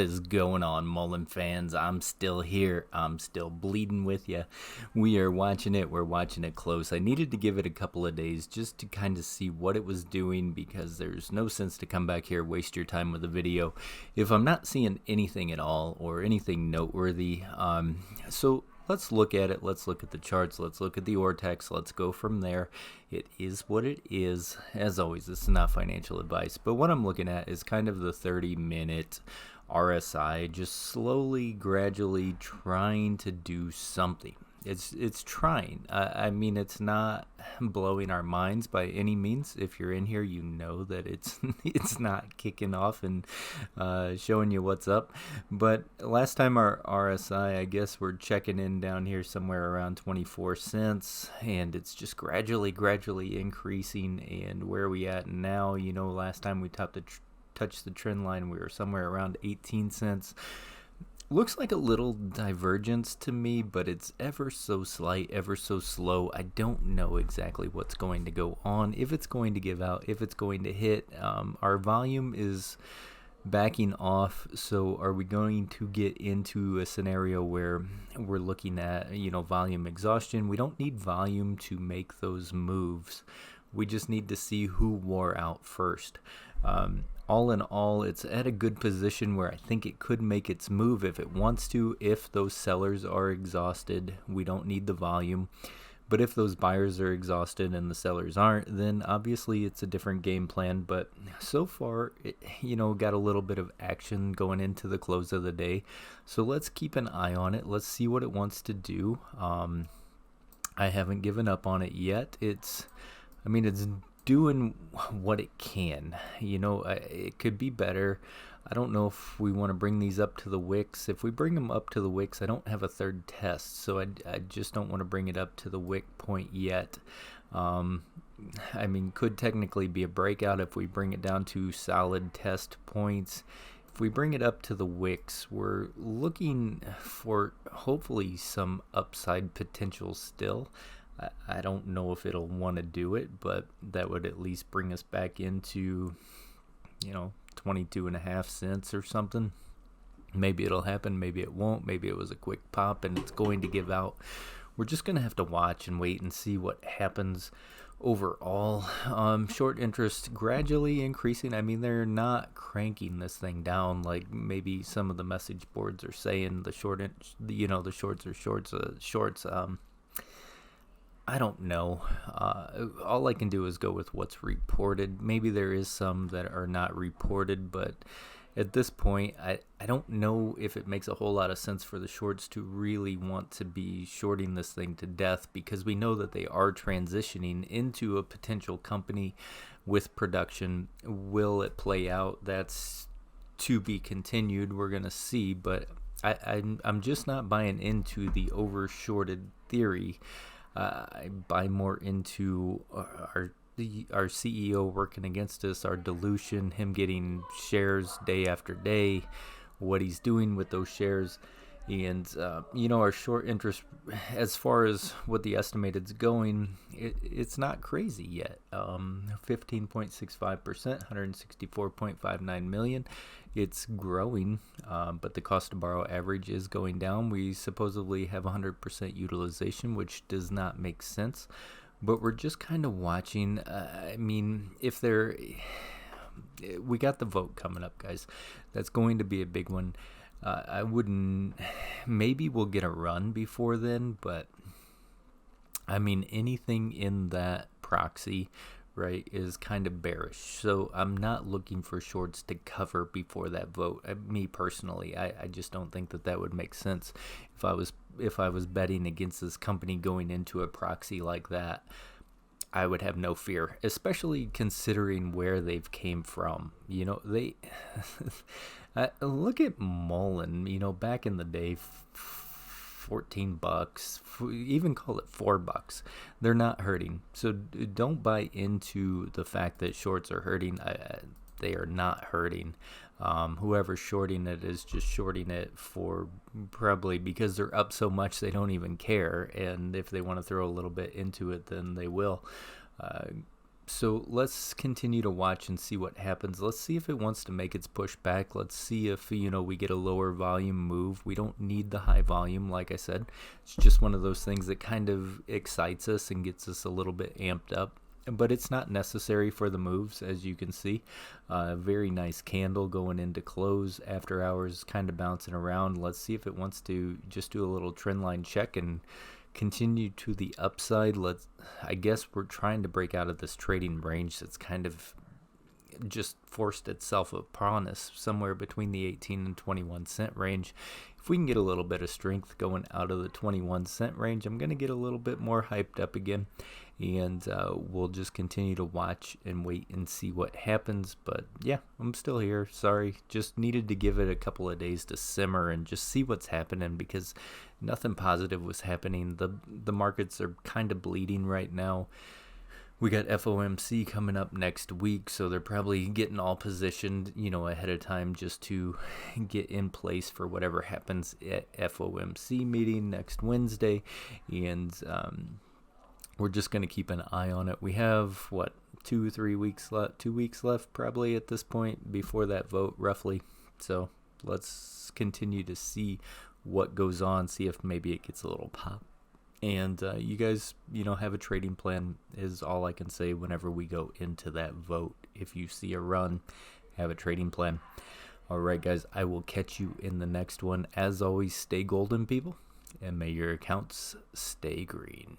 is going on, Mullen fans? I'm still here. I'm still bleeding with you. We are watching it. We're watching it close. I needed to give it a couple of days just to kind of see what it was doing because there's no sense to come back here, waste your time with a video if I'm not seeing anything at all or anything noteworthy. So let's look at it. Let's look at the charts. Let's look at the ortex. Let's go from there. It is what it is. As always, this is not financial advice, but what I'm looking at is kind of the 30-minute RSI, just slowly, gradually trying to do something. It's trying. I mean, it's not blowing our minds by any means. If you're in here, you know that it's it's not kicking off and showing you what's up. But last time our RSI, I guess we're checking in down here somewhere around 24 cents, and it's just gradually increasing. And where are we at now? You know, last time we touched the trend line, we were somewhere around 18 cents. Looks like a little divergence to me, but it's ever so slight, ever so slow. I don't know exactly what's going to go on, if it's going to give out, if it's going to hit. Our volume is backing off, so are we going to get into a scenario where we're looking at, volume exhaustion? We don't need volume to make those moves. We just need to see who wore out first. All in all, it's at a good position where I think it could make its move if it wants to. If those sellers are exhausted, we don't need the volume. But if those buyers are exhausted and the sellers aren't, then obviously it's a different game plan. But so far, got a little bit of action going into the close of the day. So let's keep an eye on it. Let's see what it wants to do. I haven't given up on it yet. It's doing what it can. It could be better. I don't know if we want to bring these up to the wicks. If we bring them up to the wicks, I don't have a third test, so I just don't want to bring it up to the wick point yet. Could technically be a breakout if we bring it down to solid test points. If we bring it up to the wicks, we're looking for hopefully some upside potential still. I don't know if it'll want to do it, but that would at least bring us back into, 22.5 cents or something. Maybe it'll happen, maybe it won't. Maybe it was a quick pop and it's going to give out. We're just going to have to watch and wait and see what happens overall. Short interest gradually increasing. They're not cranking this thing down like maybe some of the message boards are saying. The shorts are shorts. I don't know. All I can do is go with what's reported. Maybe there is some that are not reported, but at this point, I don't know if it makes a whole lot of sense for the shorts to really want to be shorting this thing to death, because we know that they are transitioning into a potential company with production. Will it play out? That's to be continued. We're going to see, but I'm just not buying into the over-shorted theory. I buy more into our CEO working against us, our dilution, him getting shares day after day, what he's doing with those shares, and our short interest as far as what the estimated's going, it's not crazy yet. 15.65%, 164.59 million. It's growing, but the cost to borrow average is going down. We supposedly have 100% utilization, which does not make sense, but we're just kind of watching. We got the vote coming up, guys. That's going to be a big one. Maybe we'll get a run before then, but anything in that proxy, right, is kind of bearish. So I'm not looking for shorts to cover before that vote. Me personally, I just don't think that would make sense. If I was betting against this company going into a proxy like that, I would have no fear, especially considering where they've came from. They look at muln. Back in the day, $14, even call it $4. They're not hurting. So don't buy into the fact that shorts are hurting. They are not hurting. Whoever's shorting it is just shorting it for probably because they're up so much they don't even care. And if they want to throw a little bit into it, then they will. So let's continue to watch and see what happens. Let's see if it wants to make its push back. Let's see if, we get a lower volume move. We don't need the high volume, like I said. It's just one of those things that kind of excites us and gets us a little bit amped up. But it's not necessary for the moves, as you can see. Very nice candle going into close after hours, kind of bouncing around. Let's see if it wants to just do a little trend line check and continue to the upside. I guess we're trying to break out of this trading range that's kind of just forced itself upon us somewhere between the 18 and 21 cent range. If we can get a little bit of strength going out of the 21 cent range, I'm going to get a little bit more hyped up again, and we'll just continue to watch and wait and see what happens. But yeah, I'm still here. Sorry, just needed to give it a couple of days to simmer and just see what's happening, because nothing positive was happening. The markets are kind of bleeding right now. We got FOMC coming up next week, so they're probably getting all positioned, ahead of time just to get in place for whatever happens at FOMC meeting next Wednesday. And we're just going to keep an eye on it. We have, 2 weeks left? 2 weeks left probably at this point before that vote, roughly. So let's continue to see what goes on, see if maybe it gets a little pop. And you guys, have a trading plan is all I can say whenever we go into that vote. If you see a run, have a trading plan. All right, guys, I will catch you in the next one. As always, stay golden, people, and may your accounts stay green.